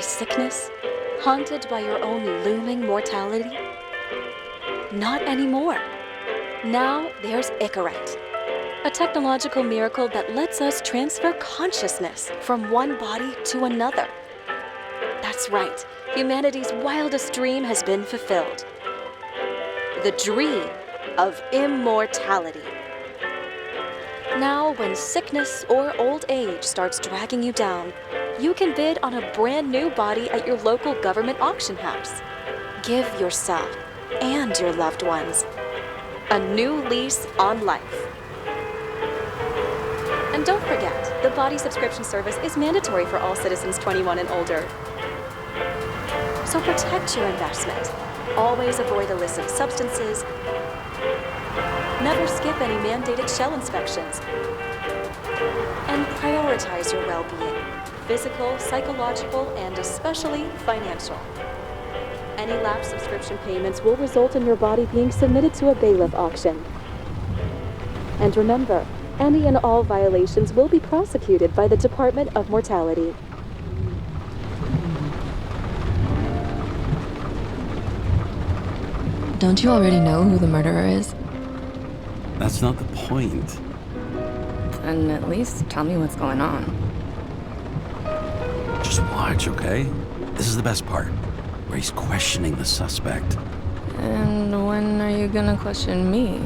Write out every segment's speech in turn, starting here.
by sickness? Haunted by your own looming mortality? Not anymore. Now there's Secrect, a technological miracle that lets us transfer consciousness from one body to another. That's right, humanity's wildest dream has been fulfilled. The dream of immortality. Now, when sickness or old age starts dragging you down, you can bid on a brand new body at your local government auction house. Give yourself and your loved ones a new lease on life. And don't forget, the body subscription service is mandatory for all citizens 21 and older. So protect your investment. Always avoid illicit substances. Never skip any mandated shell inspections. And prioritize your well-being, physical, psychological, and especially financial. Any lapsed subscription payments will result in your body being submitted to a bailiff auction. And remember, any and all violations will be prosecuted by the Department of Mortality. Don't you already know who the murderer is? That's not the point. And at least tell me what's going on. Just watch, okay? This is the best part, where he's questioning the suspect. And when are you gonna question me?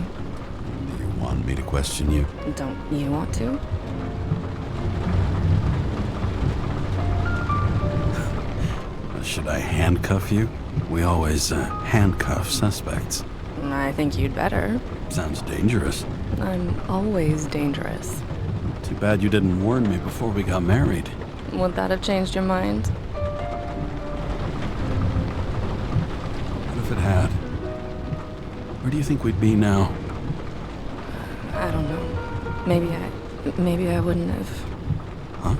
Do you want me to question you? Don't you want to? Should I handcuff you? We always handcuff suspects. I think you'd better. Sounds dangerous. I'm always dangerous. Too bad you didn't warn me before we got married. Would that have changed your mind? What if it had? Where do you think we'd be now? I don't know. Maybe I wouldn't have. Huh?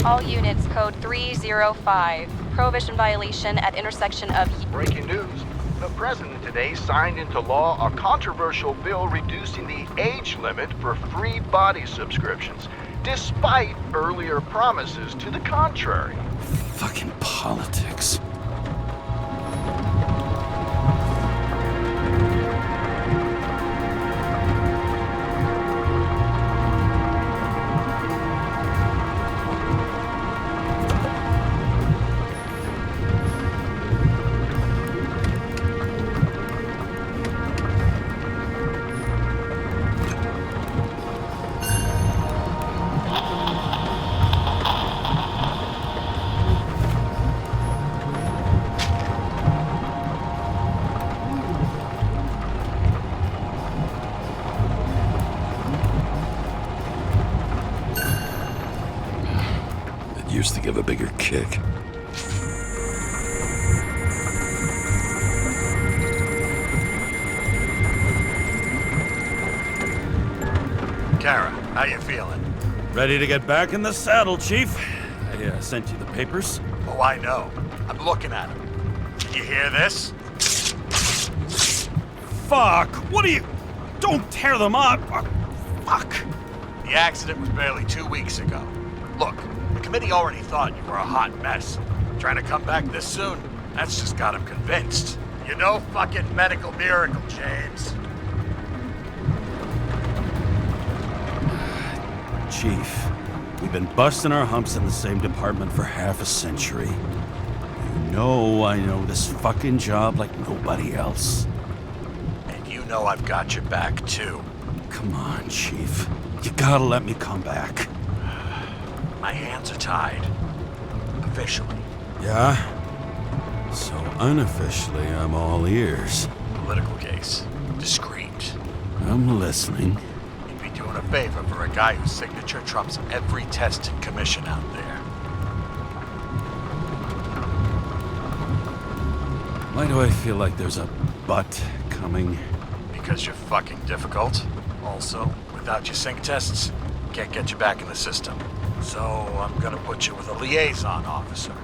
All units, code 305. Prohibition violation at intersection of... Breaking news. The president today signed into law a controversial bill reducing the age limit for free body subscriptions, despite earlier promises to the contrary. Fucking politics. Used to give a bigger kick. Kara, how you feeling? Ready to get back in the saddle, Chief. I sent you the papers. Oh, I know. I'm looking at them. Can you hear this? Fuck! What are you... Don't tear them up! Fuck! The accident was barely 2 weeks ago. Look, the committee already thought you were a hot mess. Trying to come back this soon, that's just got them convinced. You know fucking medical miracle, James. Chief, we've been busting our humps in the same department for half a century. You know I know this fucking job like nobody else. And you know I've got your back, too. Come on, Chief. You gotta let me come back. My hands are tied. Officially. Yeah? So Unofficially, I'm all ears. Political case. Discreet. I'm listening. You'd be doing a favor for a guy whose signature trumps every test and commission out there. Why do I feel like there's a but coming? Because you're fucking difficult. Also, without your sync tests, can't get you back in the system. So I'm gonna put you with a liaison officer.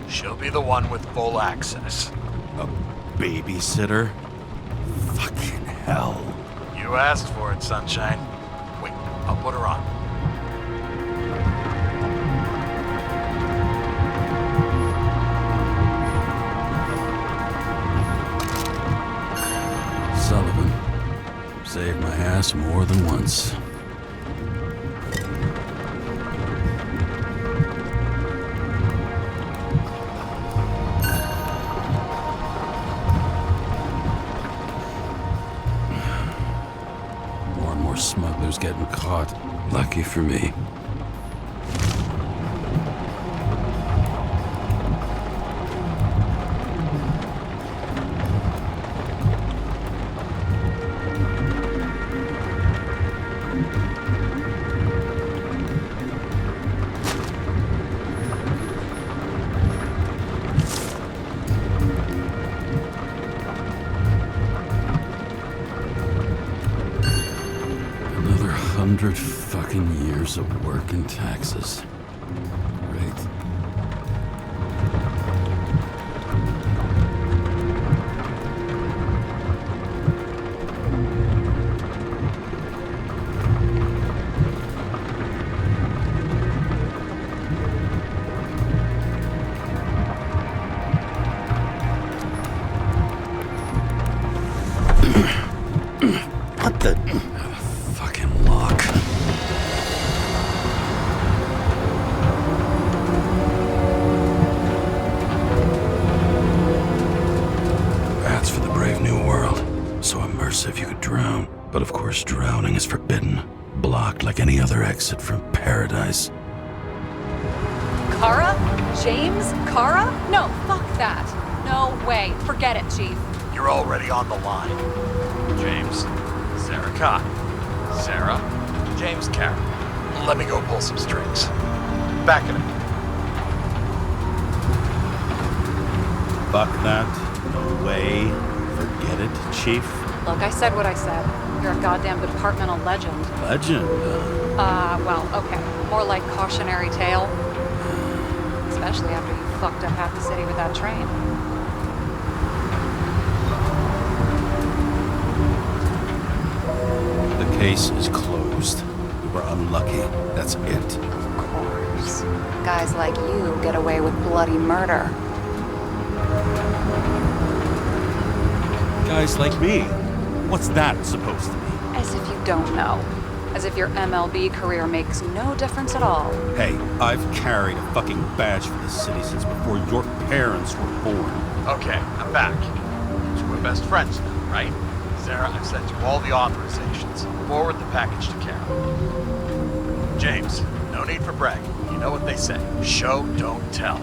She'll be the one with full access. A babysitter? Fucking hell. You asked for it, Sunshine. Wait, I'll put her on. Sullivan. Saved my ass more than once. More and more smugglers getting caught. Lucky for me. Another 100 fucking years of work and taxes. Great. What the? Fucking lock. That's for the brave new world. So immersive you could drown. But of course drowning is forbidden. Blocked like any other exit from paradise. Kara? James? Kara? No, fuck that. No way. Forget it, Chief. You're already on the line. James, Sarah Cott. Sarah, James Carroll. Let me go pull some strings. Back it up. Fuck that. No way. Forget it, Chief. Look, I said what I said. You're a goddamn departmental legend. Legend. Well, okay. More like cautionary tale. Especially after you fucked up half the city with that train. The case is closed. We were unlucky. That's it. Of course. Guys like you get away with bloody murder. Guys like me. What's that supposed to be? As if you don't know. As if your MLB career makes no difference at all. Hey, I've carried a fucking badge for this city since before your parents were born. Okay, I'm back. So we're best friends now, right? Sarah, I've sent you all the authorizations. Forward the package to Carol. James, no need for bragging. You know what they say. Show, don't tell.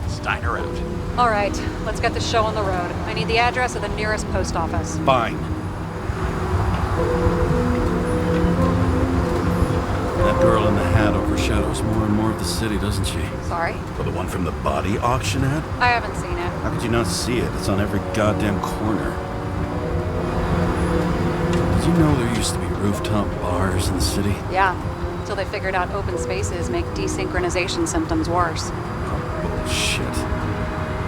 Steiner out. All right, let's get the show on the road. I need the address of the nearest post office. Fine. That girl in the hat overshadows more and more of the city, doesn't she? Sorry? Well, the one from the body auction ad? I haven't seen it. How could you not see it? It's on every goddamn corner. Did you know there used to be rooftop bars in the city? Yeah, until they figured out open spaces make desynchronization symptoms worse. Oh, bullshit.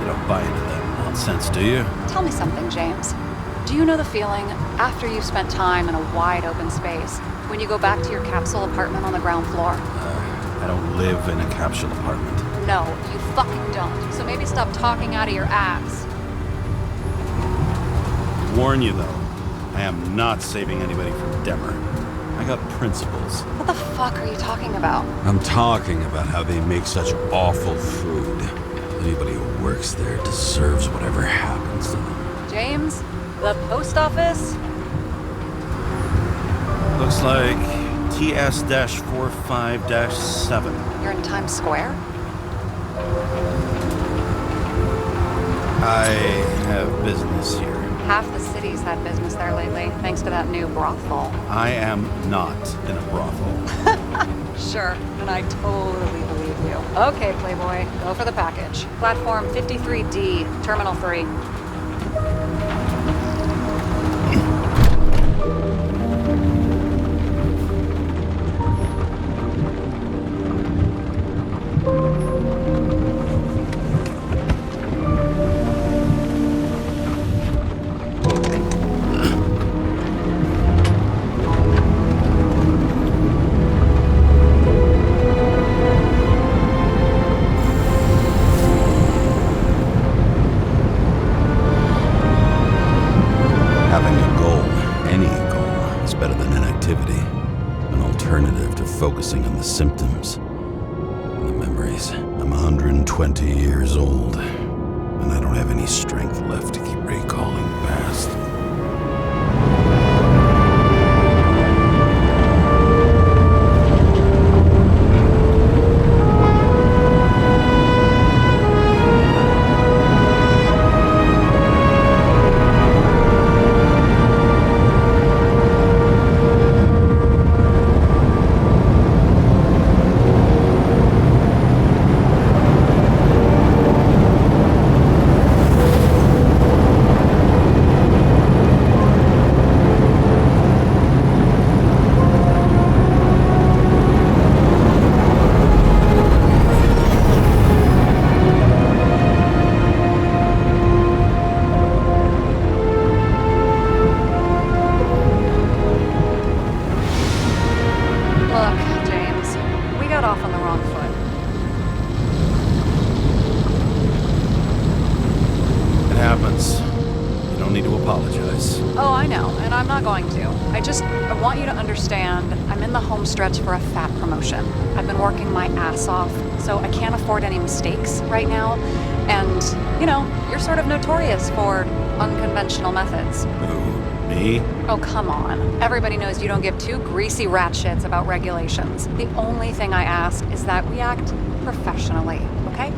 You don't buy into that nonsense, do you? Tell me something, James. Do you know the feeling after you've spent time in a wide open space, when you go back to your capsule apartment on the ground floor? I don't live in a capsule apartment. No, you fucking don't. So maybe stop talking out of your ass. Warn you, though. I am not saving anybody from Demmer. I got principles. What the fuck are you talking about? I'm talking about how they make such awful food. Anybody who works there deserves whatever happens to them. James? The post office? Looks like TS-45-7. You're in Times Square? I have business here. Half the city's had business there lately, thanks to that new brothel. I am not in a brothel. Sure, and I totally believe you. Okay, Playboy, go for the package. Platform 53D, Terminal 3. Having a goal, any goal, is better than inactivity. An alternative to focusing on the symptoms and the memories. I'm 120 years old, and I don't have any strength left to keep recalling the past. Off on the wrong foot. It happens. You don't need to apologize. Oh, I know, and I'm not going to. I want you to understand, I'm in the home stretch for a fat promotion. I've been working my ass off, so I can't afford any mistakes right now. And, you're sort of notorious for unconventional methods. Who, me? Oh, come on. Everybody knows you don't give two greasy rat shits about regulations. The only thing I ask is that we act professionally, okay?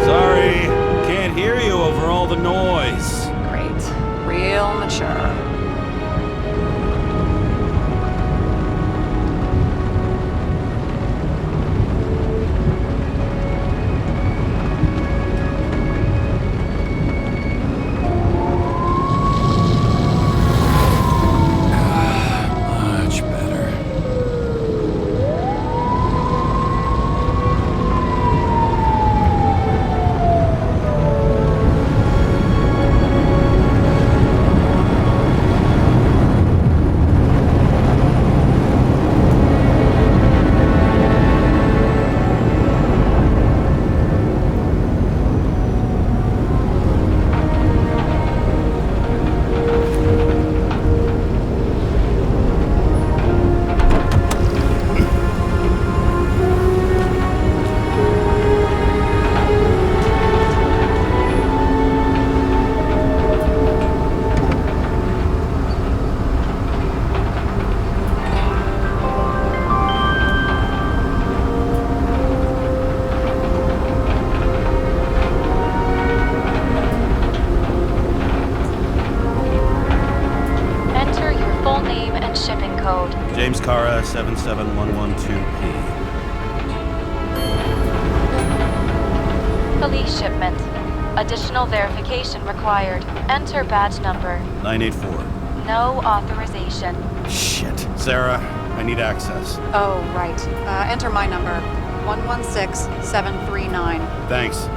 Sorry, can't hear you over all the noise. Great. Real mature. James Cara, 77112P. Police shipment. Additional verification required. Enter badge number. 984. No authorization. Shit. Sarah, I need access. Oh, right. Enter my number. 116739. Thanks.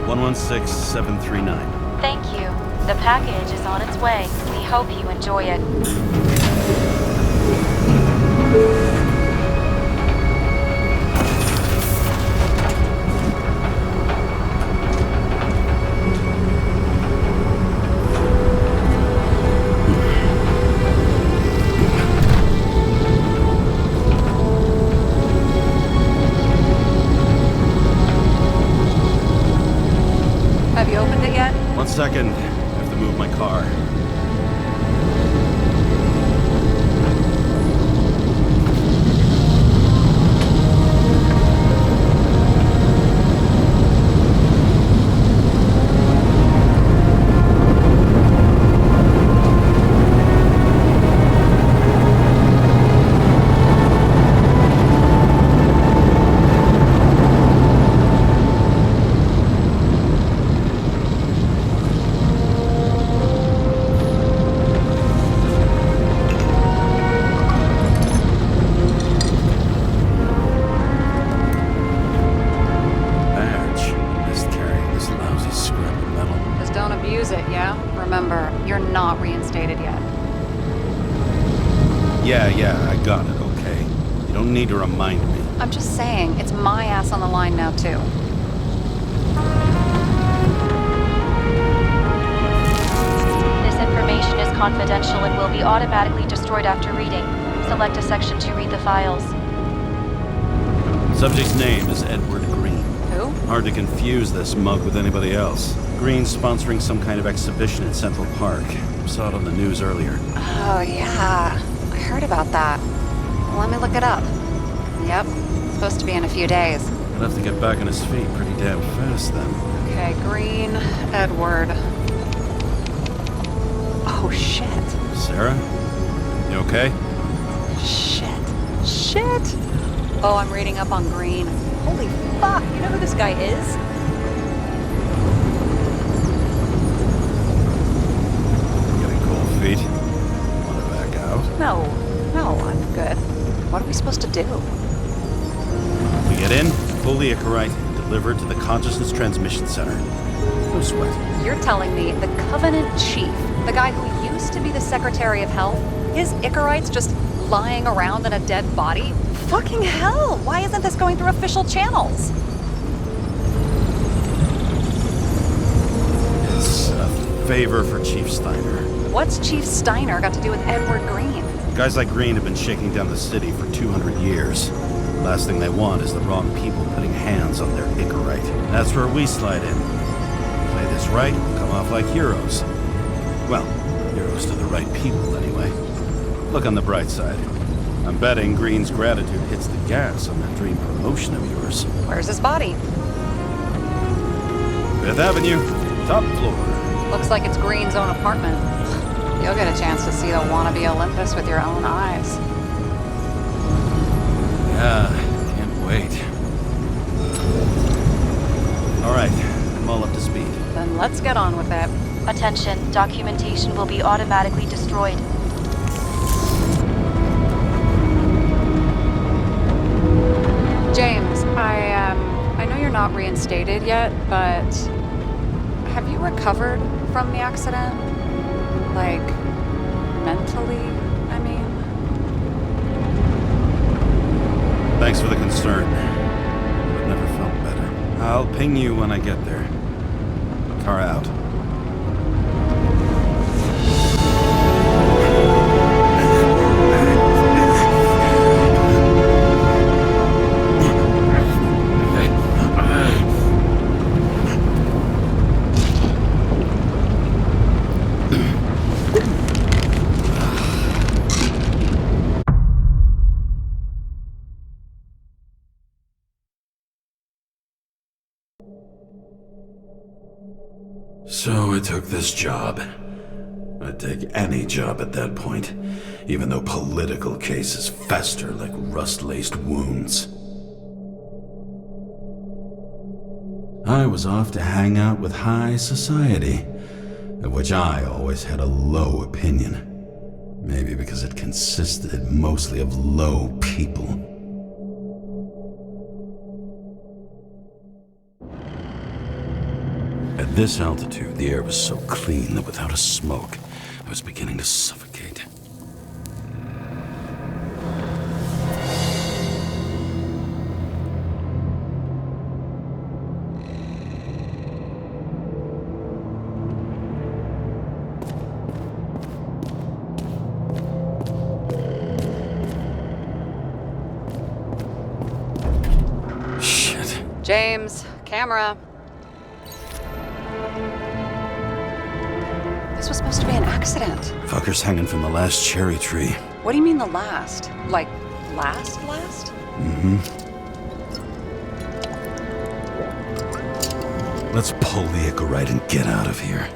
116739. Thank you. The package is on its way. We hope you enjoy it. Have you opened it yet? 1 second. I have to move my car. Yeah? Remember, you're not reinstated yet. Yeah, I got it, okay. You don't need to remind me. I'm just saying, it's my ass on the line now, too. This information is confidential and will be automatically destroyed after reading. Select a section to read the files. Subject's name is Edward Green. Who? Hard to confuse this mug with anybody else. Green's sponsoring some kind of exhibition in Central Park. Saw it on the news earlier. Oh, yeah. I heard about that. Let me look it up. Yep. It's supposed to be in a few days. He'll have to get back on his feet pretty damn fast then. Okay, Green, Edward. Oh, shit. Sarah? You okay? Shit. Oh, I'm reading up on Green. Holy fuck, you know who this guy is? Getting cold feet? Wanna back out? No, I'm good. What are we supposed to do? We get in, fully Icarite, delivered to the Consciousness Transmission Center. No sweat. You're telling me the Covenant Chief, the guy who used to be the Secretary of Health, his Icarites just lying around in a dead body? Fucking hell! Why isn't this going through official channels? It's a favor for Chief Steiner. What's Chief Steiner got to do with Edward Green? Guys like Green have been shaking down the city for 200 years. Last thing they want is the wrong people putting hands on their Icarite. That's where we slide in. Play this right, we'll come off like heroes. Well, heroes to the right people, anyway. Look on the bright side. I'm betting Green's gratitude hits the gas on that dream promotion of yours. Where's his body? 5th Avenue, top floor. Looks like it's Green's own apartment. You'll get a chance to see the wannabe Olympus with your own eyes. Yeah, can't wait. All right, I'm all up to speed. Then let's get on with it. Attention, documentation will be automatically destroyed. James, I know you're not reinstated yet, but have you recovered from the accident? Like, mentally, I mean? Thanks for the concern. I've never felt better. I'll ping you when I get there. Car out. So I took this job. I'd take any job at that point, even though political cases fester like rust-laced wounds. I was off to hang out with high society, of which I always had a low opinion. Maybe because it consisted mostly of low people. At this altitude, the air was so clean that without a smoke, I was beginning to suffocate. Shit. James, camera. This was supposed to be an accident. Fucker's hanging from the last cherry tree. What do you mean the last? Like, last? Let's pull the Icarite and get out of here.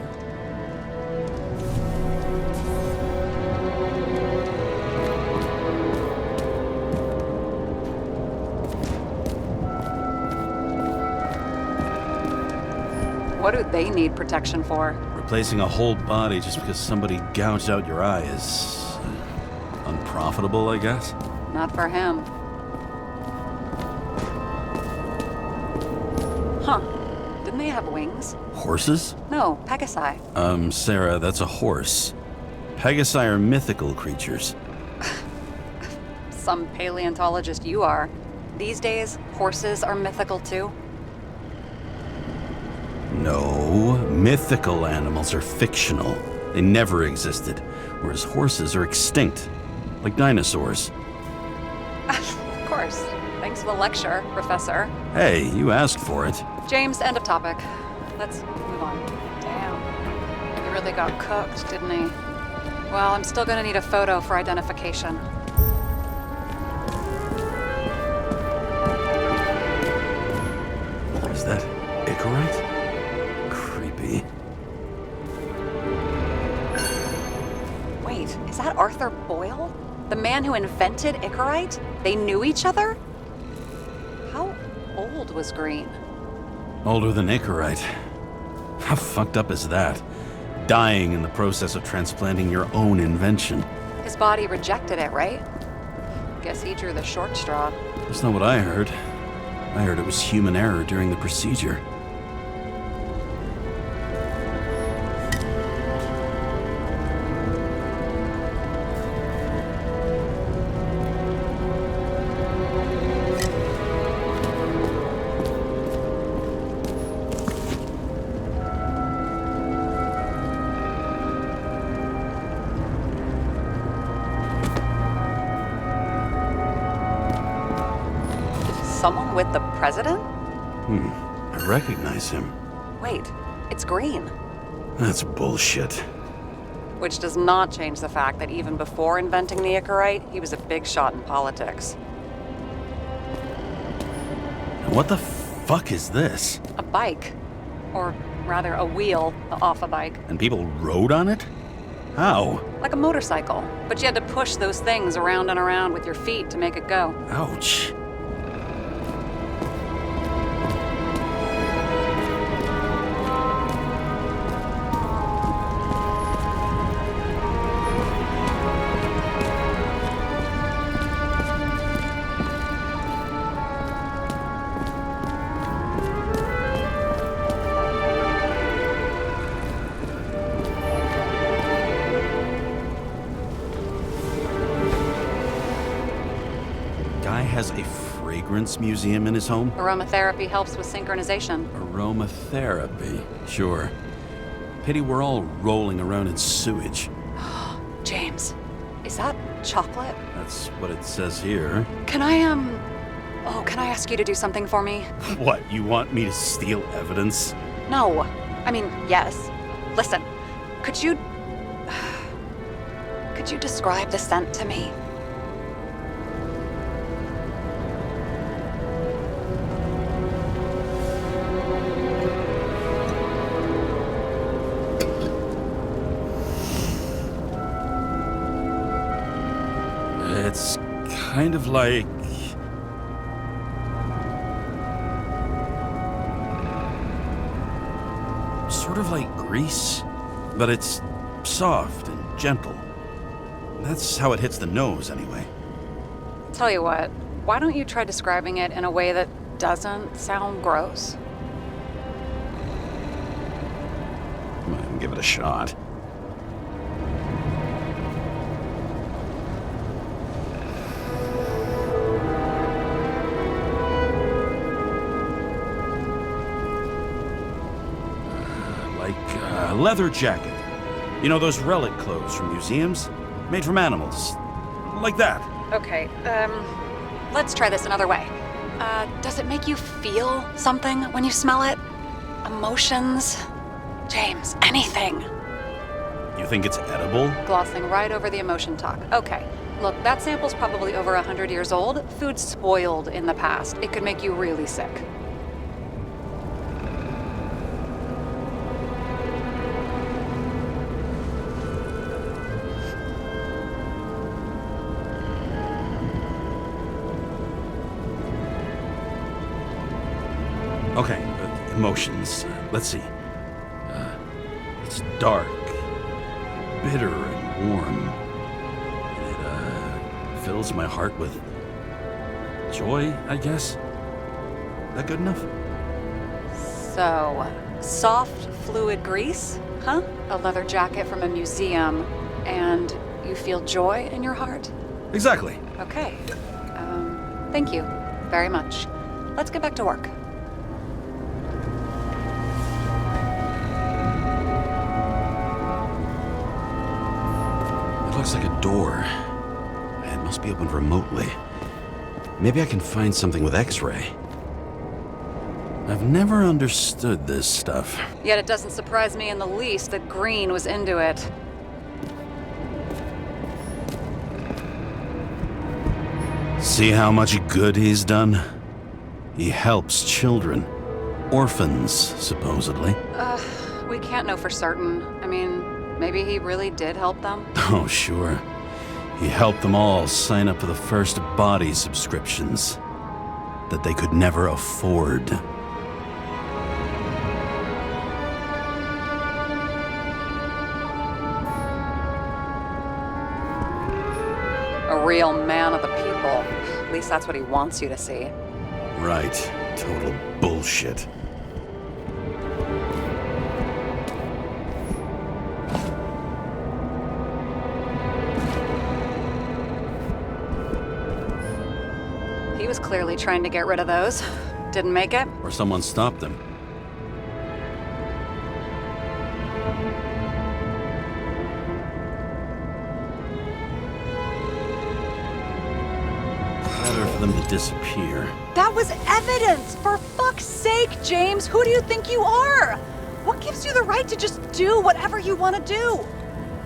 What do they need protection for? Replacing a whole body just because somebody gouged out your eye is unprofitable, I guess. Not for him. Huh. Didn't they have wings? Horses? No, Pegasi. Sarah, that's a horse. Pegasi are mythical creatures. Some paleontologist you are. These days, horses are mythical too. No, mythical animals are fictional. They never existed, whereas horses are extinct, like dinosaurs. Of course. Thanks for the lecture, Professor. Hey, you asked for it. James, end of topic. Let's move on. Damn. He really got cooked, didn't he? Well, I'm still gonna need a photo for identification. Is that Icarite? Creepy. Wait, is that Arthur Boyle? The man who invented Icarite? They knew each other? How old was Green? Older than Icarite. How fucked up is that? Dying in the process of transplanting your own invention. His body rejected it, right? Guess he drew the short straw. That's not what I heard. I heard it was human error during the procedure. Someone with the president? I recognize him. Wait, it's Green. That's bullshit. Which does not change the fact that even before inventing the Icarite, he was a big shot in politics. And what the fuck is this? A bike. Or rather, a wheel off a bike. And people rode on it? How? Like a motorcycle. But you had to push those things around and around with your feet to make it go. Ouch. Has a fragrance museum in his home? Aromatherapy helps with synchronization. Aromatherapy, sure. Pity we're all rolling around in sewage. James, is that chocolate? That's what it says here. Can I ask you to do something for me? What, you want me to steal evidence? No. I mean, yes. Listen, could you describe the scent to me? It's kind of like... sort of like grease, but it's soft and gentle. That's how it hits the nose, anyway. Tell you what, why don't you try describing it in a way that doesn't sound gross? Might give it a shot. Leather jacket. You know those relic clothes from museums? Made from animals. Like that. Okay, let's try this another way. Does it make you feel something when you smell it? Emotions? James, anything. You think it's edible? Glossing right over the emotion talk. Okay, look, that sample's probably over 100 years old. Food spoiled in the past. It could make you really sick. Okay, emotions. Let's see. It's dark, bitter and warm. It fills my heart with joy, I guess. That good enough? So, soft fluid grease, huh? A leather jacket from a museum, and you feel joy in your heart? Exactly. Okay. Thank you very much. Let's get back to work. It looks like a door. It must be opened remotely. Maybe I can find something with X-ray. I've never understood this stuff. Yet it doesn't surprise me in the least that Green was into it. See how much good he's done? He helps children. Orphans, supposedly. We can't know for certain. I mean, maybe he really did help them? Oh, sure. He helped them all sign up for the first body subscriptions that they could never afford. A real man of the people. At least that's what he wants you to see. Right. Total bullshit. He was clearly trying to get rid of those. Didn't make it? Or someone stopped him. Better for them to disappear. That was evidence! For fuck's sake, James! Who do you think you are? What gives you the right to just do whatever you want to do?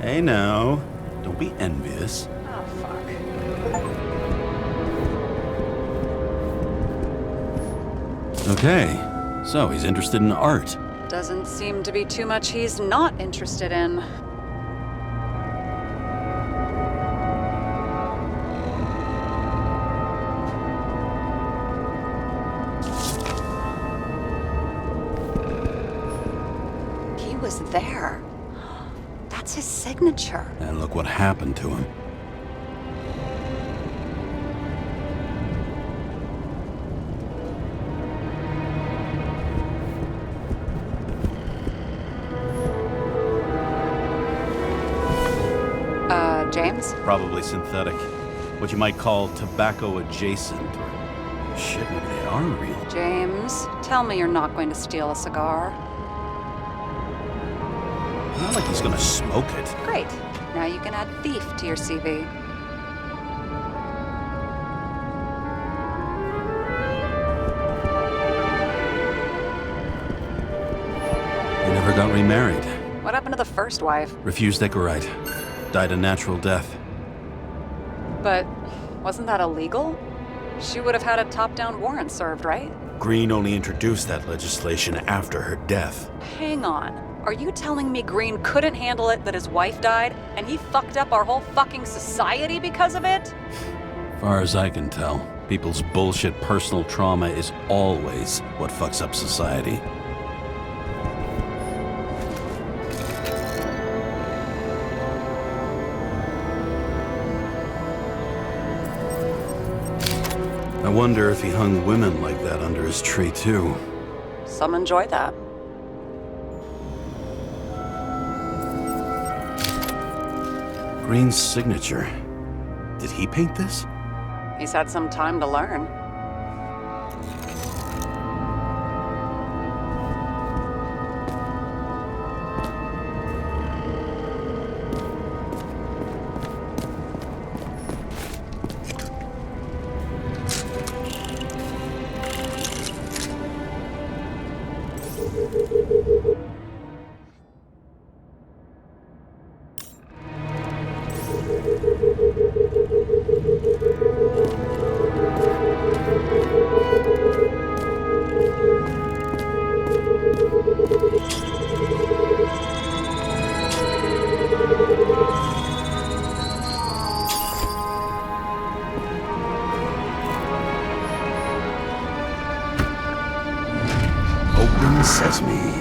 Hey now, don't be envious. Oh, fuck. Okay, so he's interested in art. Doesn't seem to be too much he's not interested in. He was there. That's his signature. And look what happened to him. James? Probably synthetic. What you might call tobacco adjacent. Or shit, maybe they are real. James, tell me you're not going to steal a cigar. Not like he's gonna smoke it. Great. Now you can add thief to your CV. He never got remarried. What happened to the first wife? Refused Decorite. Died a natural death. But wasn't that illegal? She would have had a top-down warrant served, right? Green only introduced that legislation after her death. Hang on. Are you telling me Green couldn't handle it that his wife died, and he fucked up our whole fucking society because of it? Far as I can tell, people's bullshit personal trauma is always what fucks up society. I wonder if he hung women like that under his tree, too. Some enjoy that. Green's signature. Did he paint this? He's had some time to learn. Open sesame.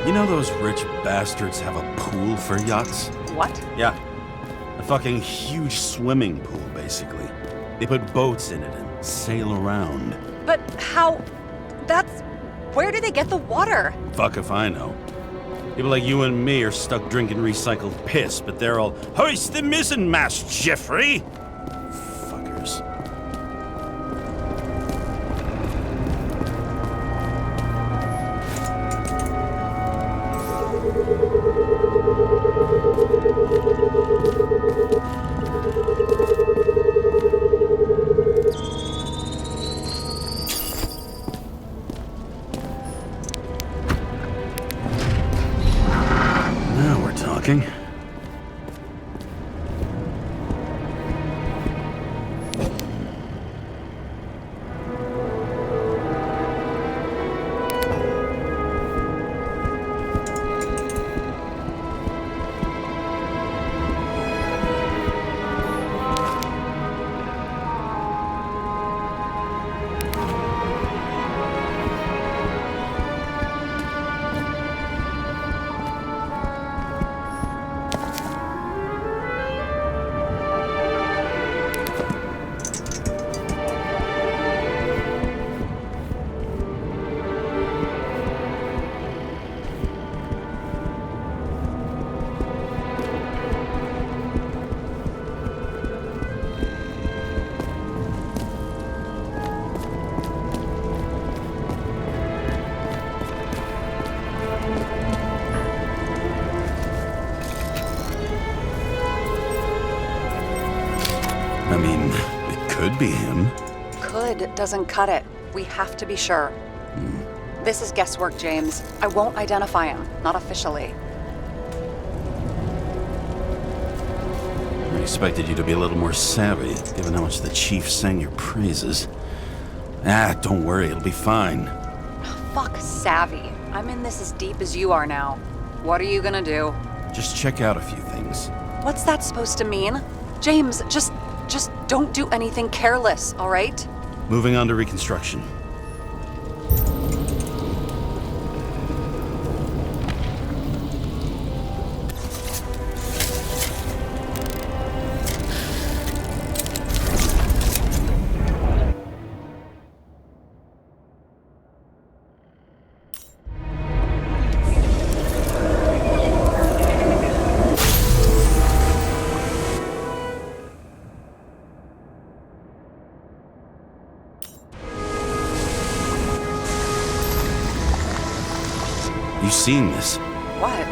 You know those rich bastards have a pool for yachts? What? Yeah. A fucking huge swimming pool, basically. They put boats in it and sail around. But how... That's... Where do they get the water? Fuck if I know. People like you and me are stuck drinking recycled piss, but they're all, hoist the mizzenmast, Jeffrey! Fuckers. Now we're talking. I mean, it could be him. Could doesn't cut it. We have to be sure. This is guesswork, James. I won't identify him. Not officially. I expected you to be a little more savvy, given how much the chief sang your praises. Ah, don't worry, it'll be fine. Fuck savvy. I'm in this as deep as you are now. What are you gonna do? Just check out a few things. What's that supposed to mean? James, just don't do anything careless, all right? Moving on to reconstruction. You seen this? What?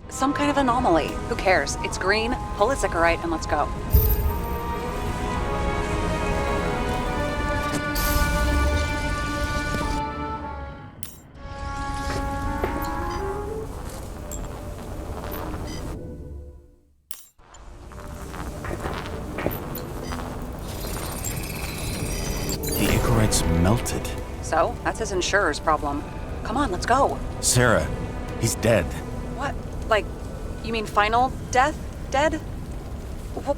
Some kind of anomaly. Who cares? It's green, pull a Secrect, and let's go. The Icarite's melted. So, that's his insurer's problem. Come on, let's go. Sarah, he's dead. What? Like, you mean final death? Dead?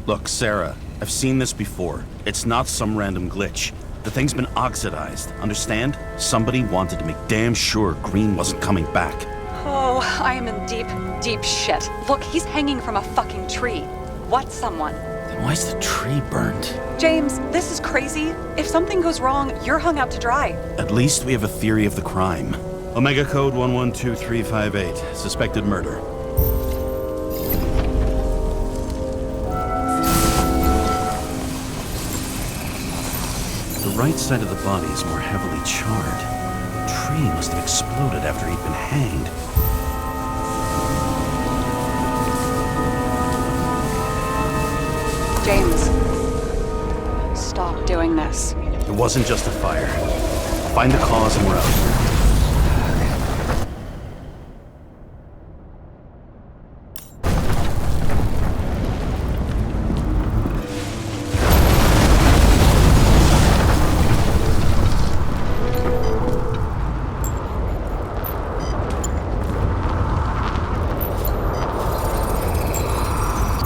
Look, Sarah, I've seen this before. It's not some random glitch. The thing's been oxidized, understand? Somebody wanted to make damn sure Green wasn't coming back. Oh, I am in deep, deep shit. Look, he's hanging from a fucking tree. What someone? Then why's the tree burnt? James, this is crazy. If something goes wrong, you're hung out to dry. At least we have a theory of the crime. Omega code 112358. Suspected murder. The right side of the body is more heavily charred. The tree must have exploded after he'd been hanged. James, stop doing this. It wasn't just a fire. Find the cause and we're out.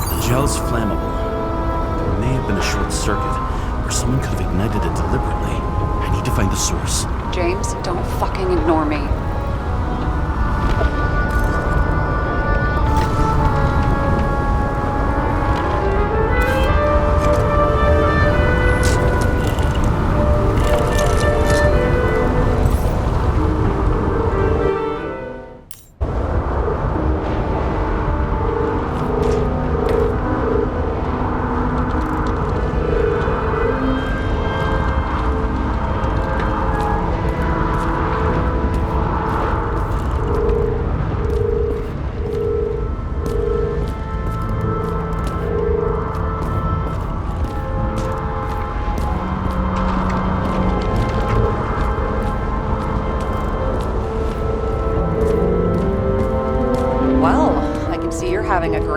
The gel's flammable. There may have been a short circuit, or someone could have ignited it deliberately. I need to find the source. James, don't fucking ignore me.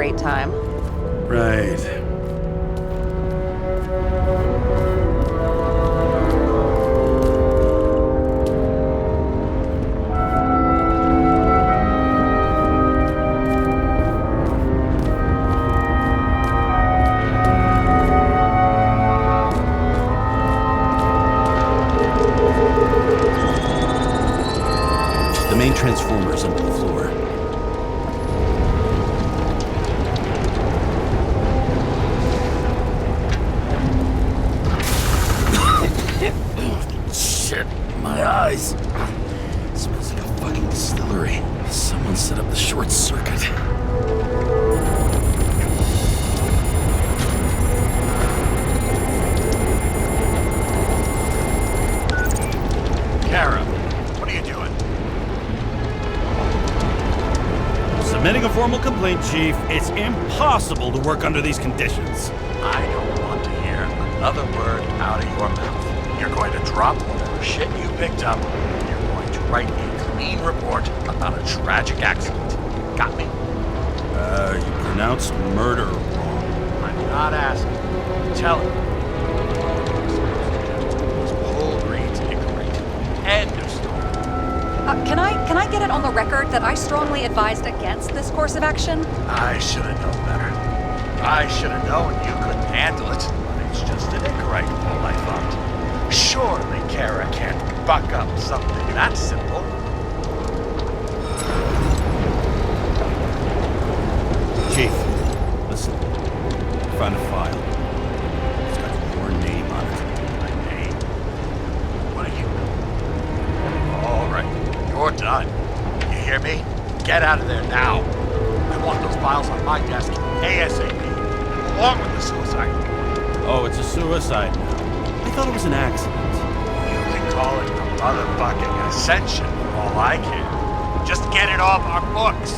great time. Right. The main transformer's under the floor. Shit, my eyes. Smells like a fucking distillery. Someone set up the short circuit. Kara, what are you doing? Submitting a formal complaint, Chief. It's impossible to work under these conditions. I don't want to hear another word out of your mouth. You're going to drop whatever shit you picked up, and you're going to write a clean report about a tragic accident. Got me? You pronounced murder wrong. I'm not asking. I'm telling you. It's Paul Green's inquiry. End of story. Can I get it on the record that I strongly advised against this course of action? I should have known better. I should have known you couldn't handle it. But it's just an incorrect Paul, I thought. Surely Kara can't buck up something that simple. Chief, listen. Found a file. It's got your name on it. My name? What are you? All right, you're done. You hear me? Get out of there now. I want those files on my desk ASAP, along with the suicide report. Oh, it's a suicide now. I thought it was an accident. You can call it a motherfucking ascension for all I care. Just get it off our books.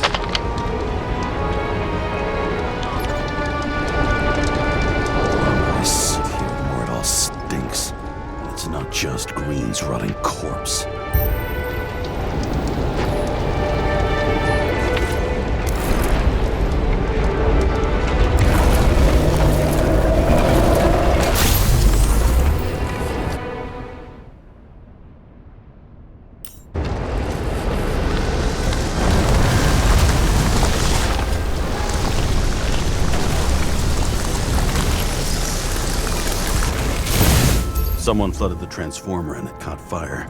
I sit here where it all stinks. And it's not just Green's rotting corpse. Someone flooded the transformer and it caught fire.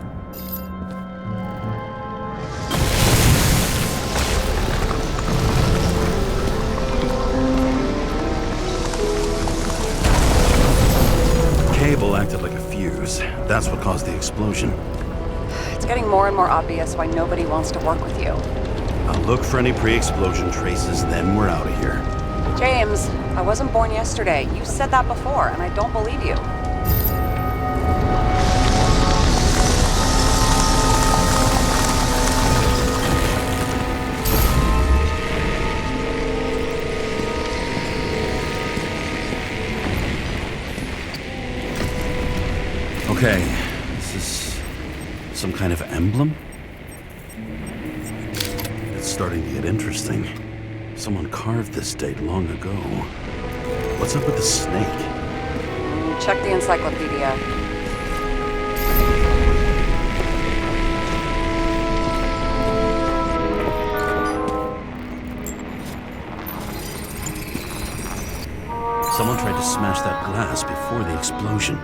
Cable acted like a fuse. That's what caused the explosion. It's getting more and more obvious why nobody wants to work with you. I'll look for any pre-explosion traces, then we're out of here. James, I wasn't born yesterday. You said that before, and I don't believe you. Okay, this is some kind of emblem? It's starting to get interesting. Someone carved this date long ago. What's up with the snake? Check the encyclopedia. Someone tried to smash that glass before the explosion.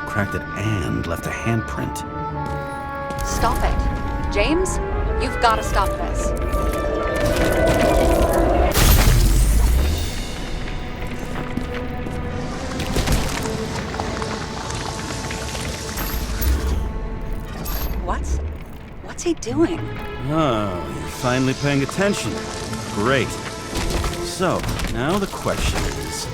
Cracked it and left a handprint. Stop it. James, you've got to stop this. What's he doing? Oh, you're finally paying attention. Great. So, now the question is,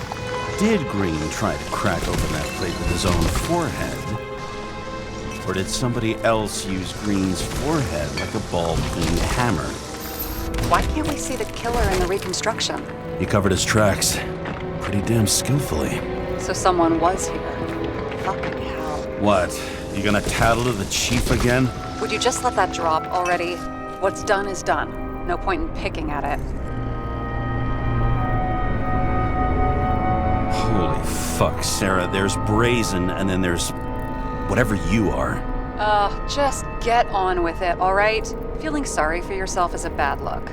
did Green try to crack open that plate with his own forehead? Or did somebody else use Green's forehead like a ball-peen hammer? Why can't we see the killer in the reconstruction? He covered his tracks pretty damn skillfully. So someone was here. Fucking hell. What? You gonna tattle to the chief again? Would you just let that drop already? What's done is done. No point in picking at it. Fuck, Sarah, there's brazen, and then there's whatever you are. Just get on with it, all right? Feeling sorry for yourself is a bad look.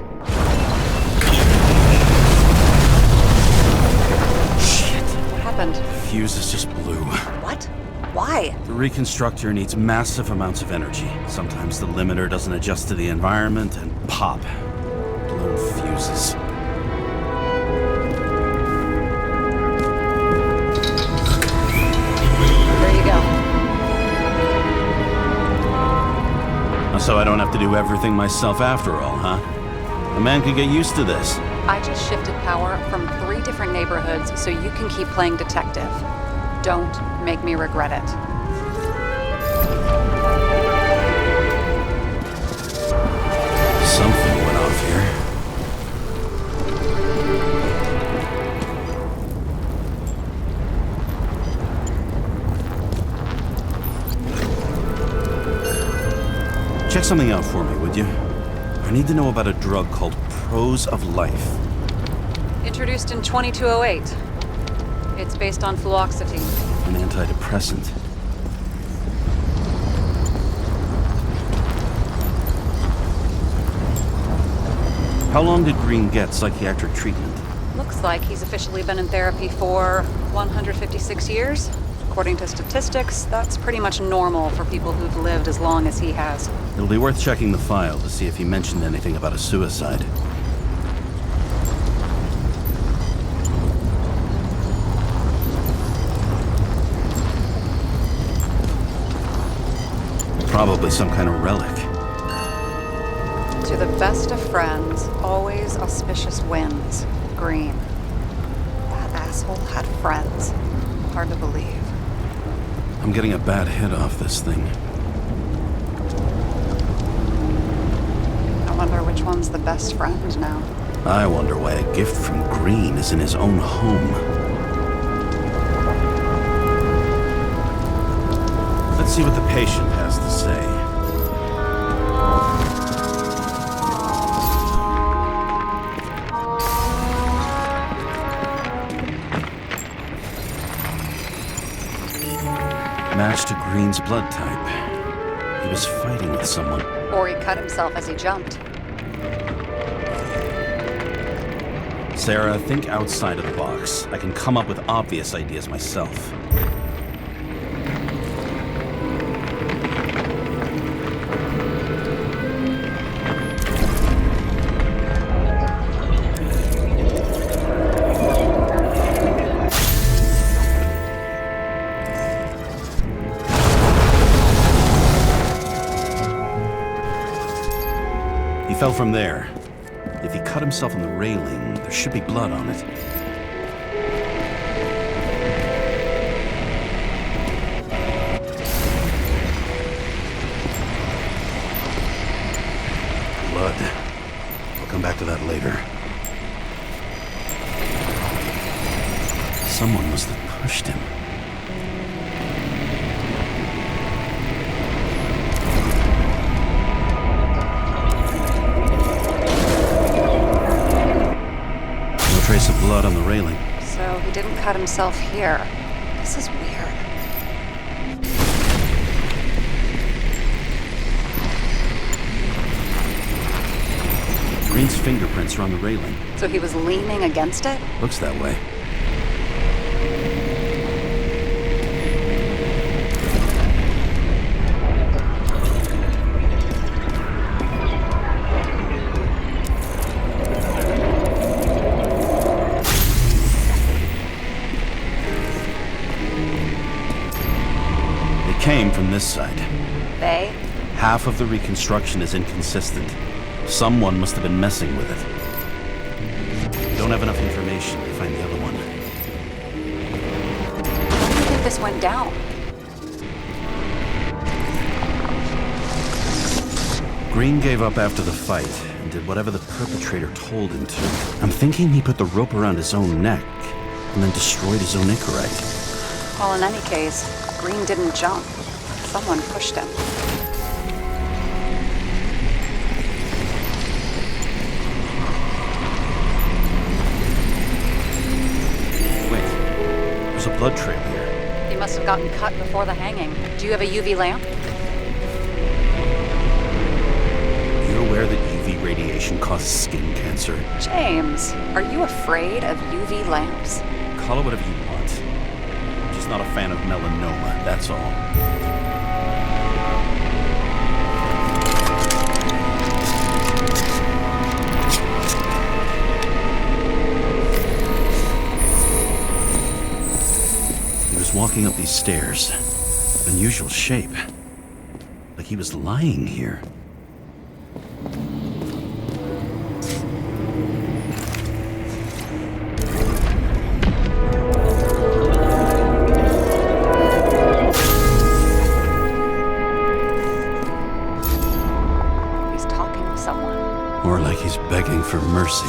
Shit. What happened? Fuses just blew. What? Why? The reconstructor needs massive amounts of energy. Sometimes the limiter doesn't adjust to the environment, and pop. Blown fuses. There you go. So I don't have to do everything myself after all, huh? A man could get used to this. I just shifted power from 3 different neighborhoods so you can keep playing detective. Don't make me regret it. Something went off here. Check something out for me, would you? I need to know about a drug called Pros of Life. Introduced in 2208. It's based on fluoxetine. An antidepressant. How long did Green get psychiatric treatment? Looks like he's officially been in therapy for 156 years. According to statistics, that's pretty much normal for people who've lived as long as he has. It'll be worth checking the file to see if he mentioned anything about a suicide. Probably some kind of relic. To the best of friends, always auspicious winds. Green. That asshole had friends. Hard to believe. I'm getting a bad hit off this thing. I wonder which one's the best friend now. I wonder why a gift from Green is in his own home. Let's see what the patient has to say. Match to Green's blood type. He was fighting with someone. Or he cut himself as he jumped. Sarah, think outside of the box. I can come up with obvious ideas myself. He fell from there. If he cut himself on the railing, there should be blood on it. Blood. I'll come back to that later. Someone must have pushed him. Trace of blood on the railing. So he didn't cut himself here. This is weird. Green's fingerprints are on the railing. So he was leaning against it? Looks that way. Came from this side. They? Half of the reconstruction is inconsistent. Someone must have been messing with it. We don't have enough information to find the other one. How do you think this went down? Green gave up after the fight and did whatever the perpetrator told him to. I'm thinking he put the rope around his own neck and then destroyed his own Icarite. Well, in any case, Green didn't jump. Someone pushed him. Wait, there's a blood trail here. He must have gotten cut before the hanging. Do you have a UV lamp? Are you aware that UV radiation causes skin cancer? James, are you afraid of UV lamps? Call it whatever you want. I'm just not a fan of melanoma, that's all. He was walking up these stairs. Unusual shape. Like he was lying here. More like he's begging for mercy.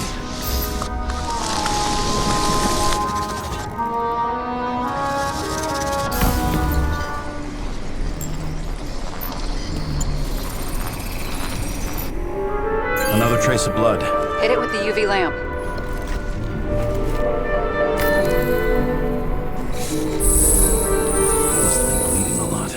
Another trace of blood. Hit it with the UV lamp. Must have been bleeding a lot.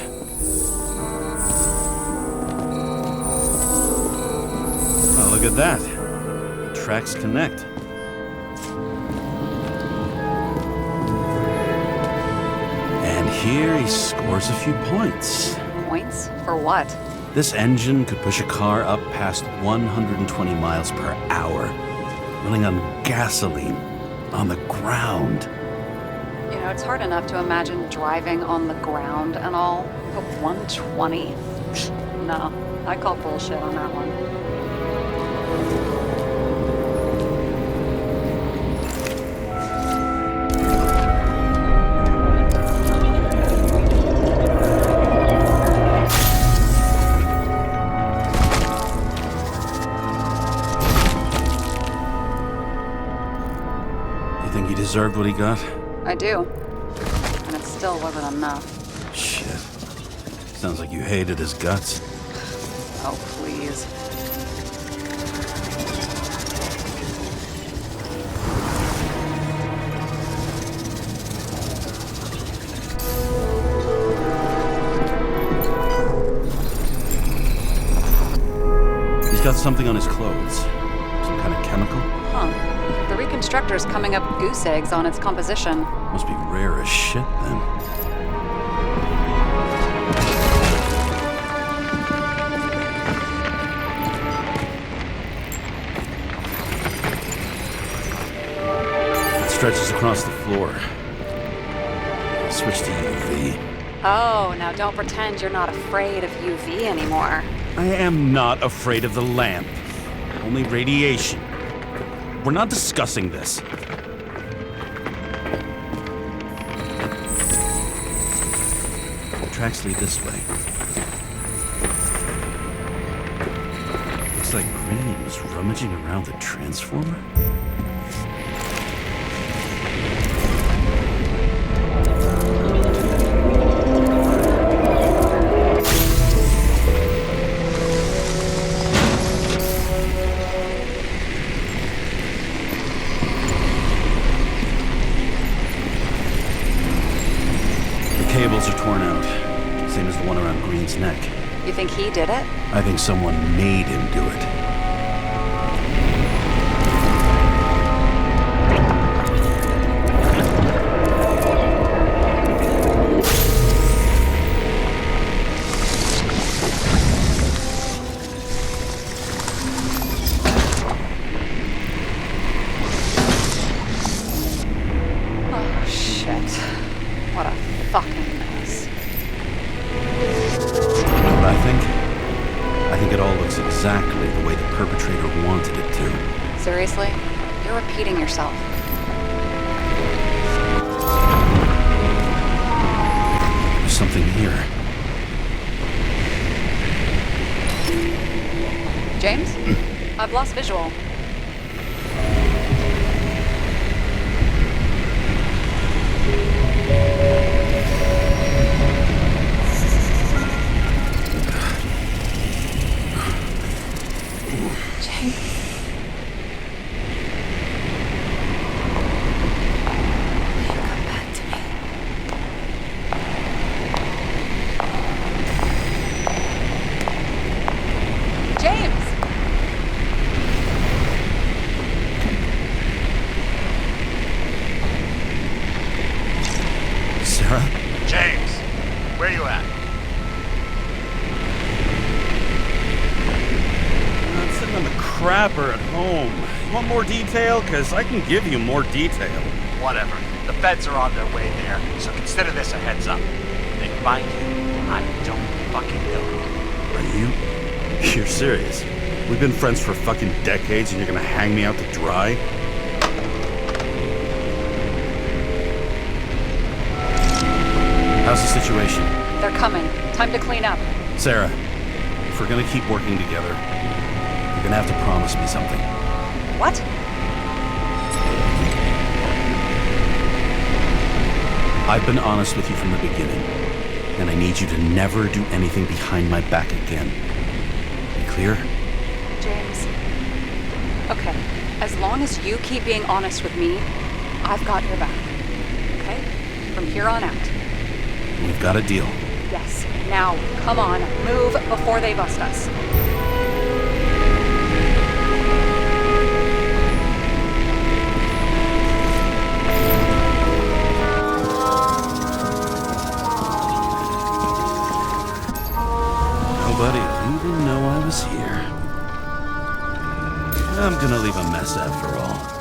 Oh, look at that. The tracks connect. And here he scores a few points. Points? For what? This engine could push a car up past 120 miles per hour, running on gasoline, on the ground. You know, it's hard enough to imagine driving on the ground and all, but 120? No, I call bullshit on that one. Think he deserved what he got? I do. And it still wasn't enough. Shit. Sounds like you hated his guts. Oh, please. He's got something on his clothes. Some kind of chemical? Huh. The reconstructor's coming up goose eggs on its composition. Must be rare as shit, then. It stretches across the floor. Switch to UV. Oh, now don't pretend you're not afraid of UV anymore. I am not afraid of the lamp. Only radiation. We're not discussing this. The tracks lead this way. Looks like Green was rummaging around the transformer. Cables are torn out, same as the one around Green's neck. You think he did it? I think someone made him do it. Oh, shit. What a fucking mess. You know what I think? I think it all looks exactly the way the perpetrator wanted it to. Seriously? You're repeating yourself. There's something here. James? I've lost visual. trapper at home. You want more detail? Because I can give you more detail. Whatever. The feds are on their way there, so consider this a heads up. If they find you, I don't fucking know. Are you? You're serious? We've been friends for fucking decades and you're gonna hang me out to dry? How's the situation? They're coming. Time to clean up. Sarah, if we're gonna keep working together, you're gonna have to promise me something. What? I've been honest with you from the beginning, and I need you to never do anything behind my back again. You clear? James. Okay. As long as you keep being honest with me, I've got your back. Okay? From here on out. We've got a deal. Yes. Now, come on. Move before they bust us. Nobody will even know I was here. I'm gonna leave a mess after all.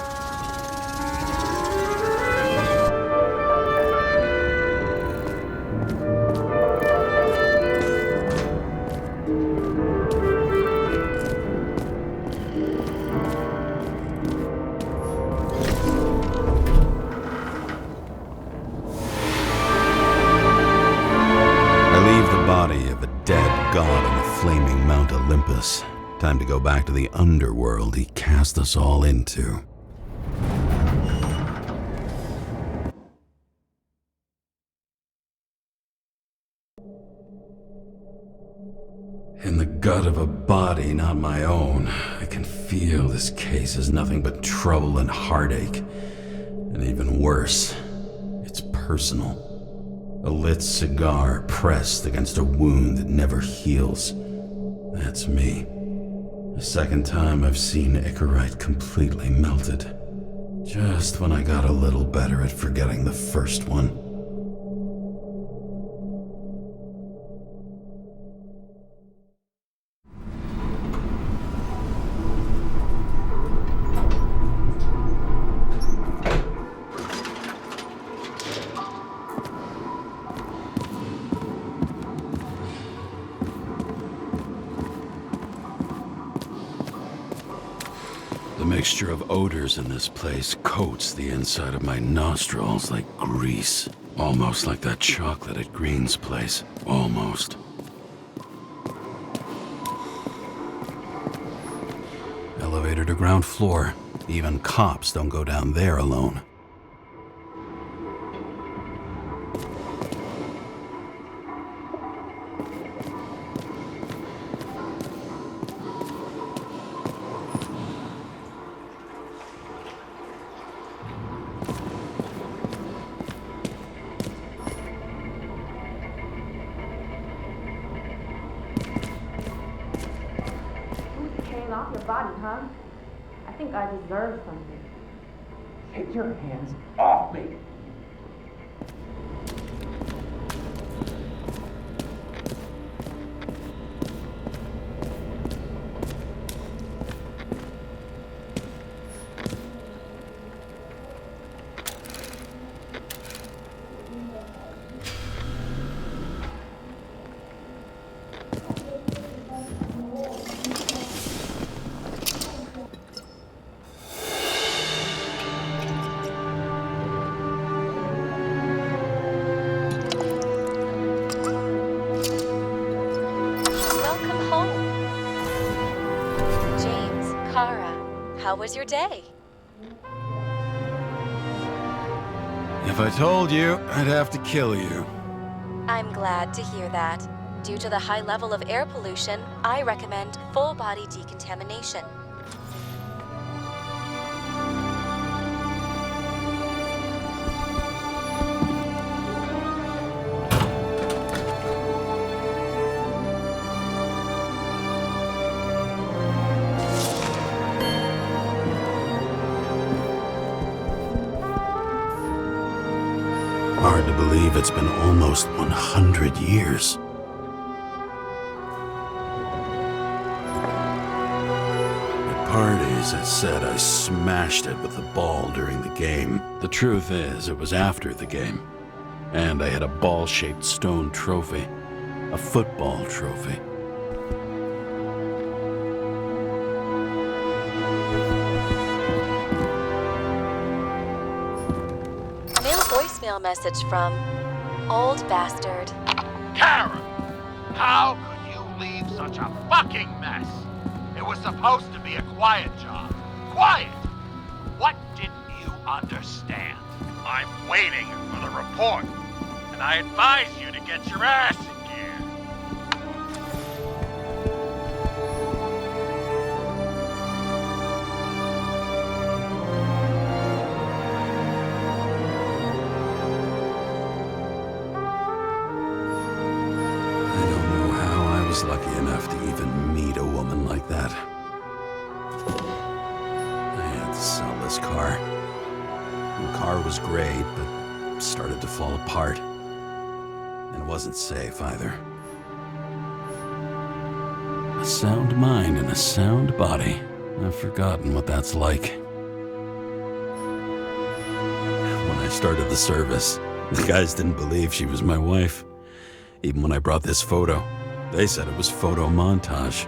God on the flaming Mount Olympus. Time to go back to the underworld he cast us all into. In the gut of a body not my own, I can feel this case is nothing but trouble and heartache. And even worse, it's personal. A lit cigar pressed against a wound that never heals. That's me. The second time I've seen Icarite completely melted. Just when I got a little better at forgetting the first one. The mixture of odors in this place coats the inside of my nostrils like grease. Almost like that chocolate at Green's place. Almost. Elevator to ground floor. Even cops don't go down there alone. Off your body, huh? I think I deserve something. Take your hands off me! How was your day? If I told you, I'd have to kill you. I'm glad to hear that. Due to the high level of air pollution, I recommend full body decontamination. Hard to believe it's been almost 100 years. My parties, I said I smashed it with the ball during the game. The truth is, it was after the game. And I had a ball-shaped stone trophy. A football trophy. Mail voicemail message from Old Bastard. Karen! How could you leave such a fucking mess? It was supposed to be a quiet job. Quiet! What didn't you understand? I'm waiting for the report, and I advise you to get your ass in gear. I don't know how I was lucky enough to even meet a woman like that. I had to sell this car. The car was great, but started to fall apart. And it wasn't safe either. A sound mind and a sound body. I've forgotten what that's like. When I started the service, the guys didn't believe she was my wife. Even when I brought this photo, they said it was photo montage.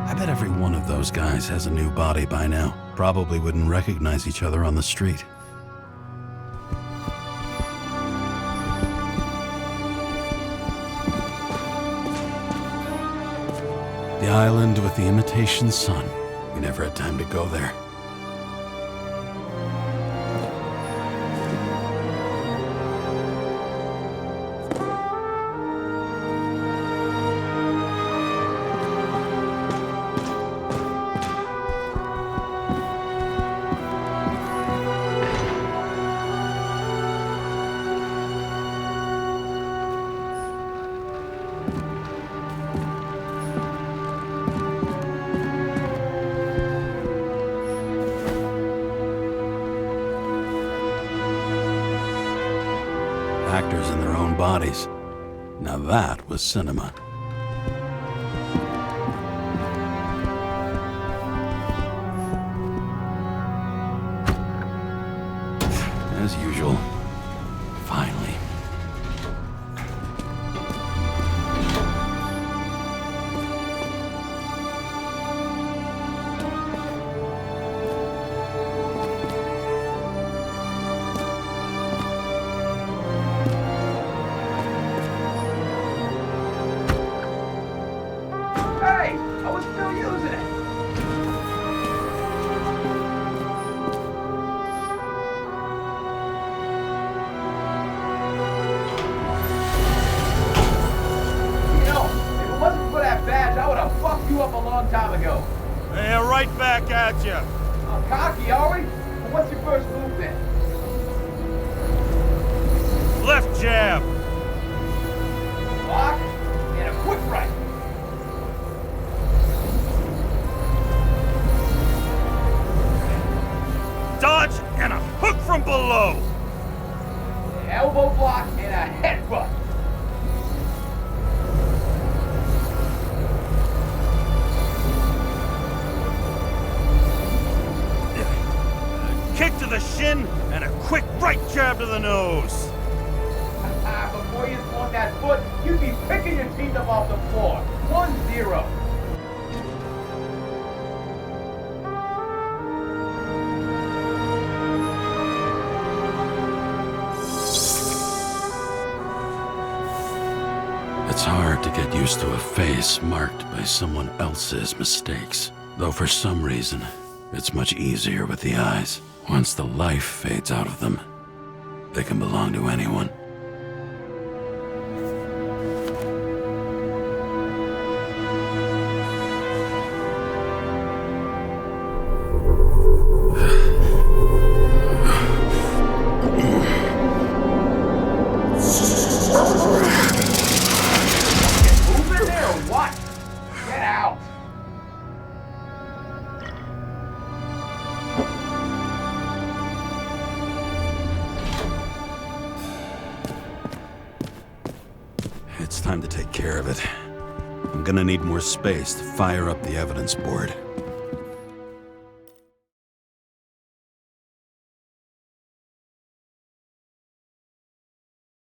I bet every one of those guys has a new body by now. Probably wouldn't recognize each other on the street. The island with the imitation sun. We never had time to go there. Actors in their own bodies. Now that was cinema. As usual. Finally. Hey, I was still using it. You know, if it wasn't for that badge, I would have fucked you up a long time ago. Hey, right back at you. Cocky, are we? Well, what's your first move then? Left jab. Block and a quick right. Dodge and a hook from below. Elbow block and a headbutt. Kick to the shin and a quick right jab to the nose. Before you swung that foot, you'd be picking your teeth up off the floor. 1-0. It's hard to get used to a face marked by someone else's mistakes. Though for some reason, it's much easier with the eyes. Once the life fades out of them, they can belong to anyone. Move in there or what? Get out. It's time to take care of it. I'm gonna need more space to fire up the evidence board.